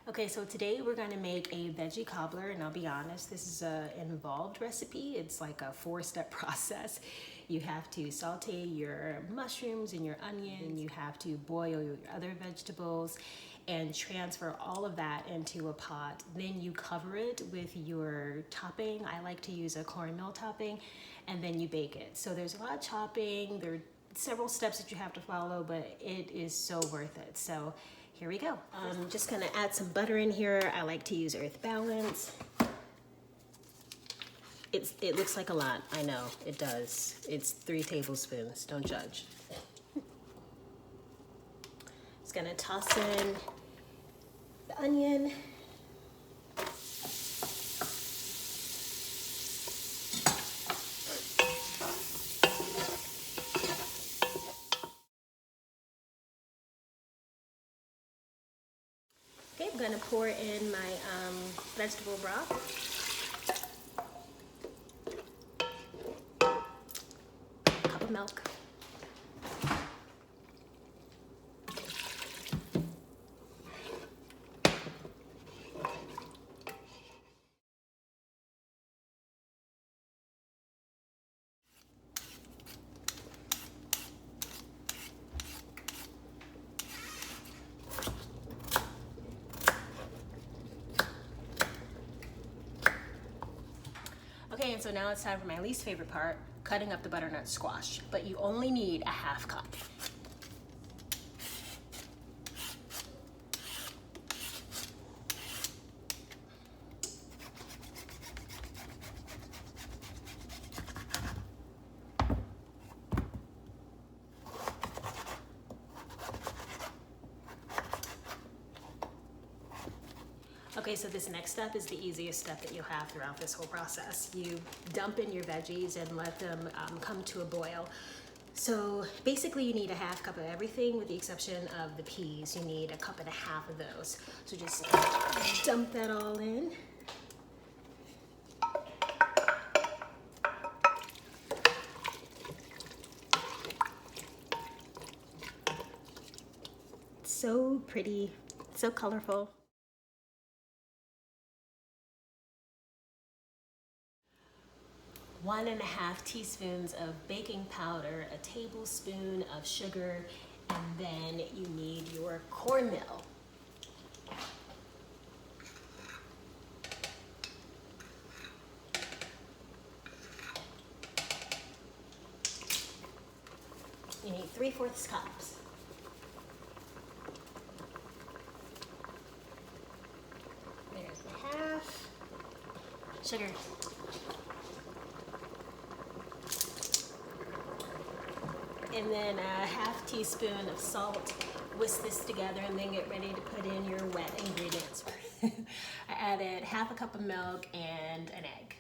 Okay, so today we're gonna make a veggie cobbler, and I'll be honest, this is an involved recipe. It's like a 4-step process. You have to saute your mushrooms and your onions, you have to boil your other vegetables and transfer all of that into a pot. Then you cover it with your topping. I like to use a cornmeal topping, and then you bake it. So there's a lot of chopping, there are several steps that you have to follow, but it is so worth it. So here we go. I'm just gonna add some butter in here. I like to use Earth Balance. It looks like a lot, I know, it does. It's 3 tablespoons, don't judge. Just gonna toss in the onion. Okay, I'm gonna pour in my vegetable broth. Cup of milk. Okay, and so now it's time for my least favorite part, cutting up the butternut squash. But you only need a 1/2 cup. Okay, so this next step is the easiest step that you'll have throughout this whole process. You dump in your veggies and let them come to a boil. So basically you need a 1/2 cup of everything with the exception of the peas. You need a 1.5 cups of those. So just dump that all in. It's so pretty, so colorful. 1.5 teaspoons of baking powder, a tablespoon of sugar, and then you need your cornmeal. You need 3/4 cups. There's my half. Sugar. And then a 1/2 teaspoon of salt. Whisk this together and then get ready to put in your wet ingredients. I added 1/2 cup of milk and an egg,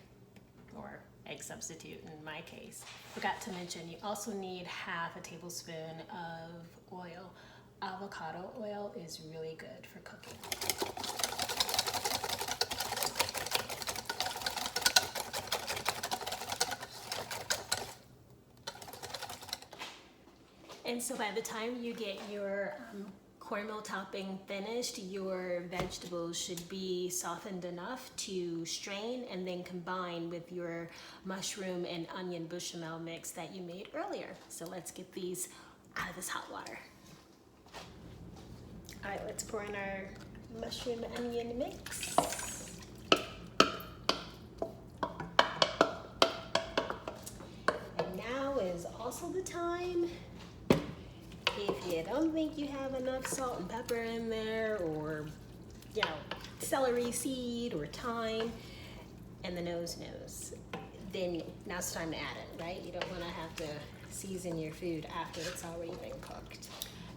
or egg substitute in my case. Forgot to mention, you also need 1/2 tablespoon of oil. Avocado oil is really good for cooking. And so by the time you get your cornmeal topping finished, your vegetables should be softened enough to strain and then combine with your mushroom and onion bechamel mix that you made earlier. So let's get these out of this hot water. All right, let's pour in our mushroom onion mix. And now is also the time. If you don't think you have enough salt and pepper in there, or, you know, celery seed or thyme, and the nose knows, then now it's time to add it, right? You don't want to have to season your food after it's already been cooked.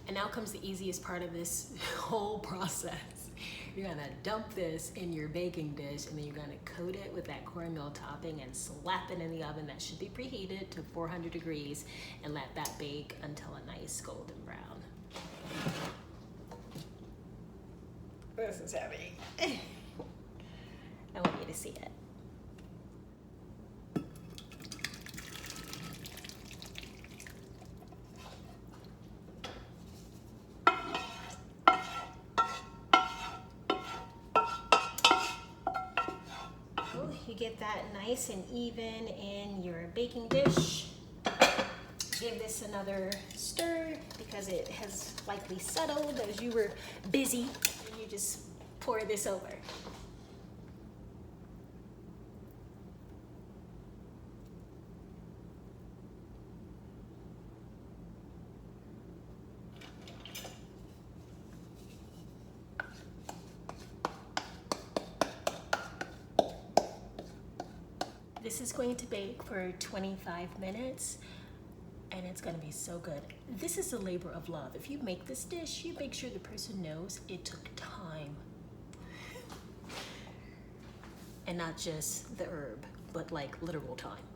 And now comes the easiest part of this whole process. You're gonna dump this in your baking dish, and then you're gonna coat it with that cornmeal topping and slap it in the oven that should be preheated to 400 degrees and let that bake until a nice golden brown. This is heavy. I want you to see it. you get that nice and even in your baking dish, give this another stir because it has likely settled as you were busy. And you just pour this over. This is going to bake for 25 minutes and it's going to be so good. This is a labor of love. If you make this dish, you make sure the person knows it took time. And not just the herb, but like literal time.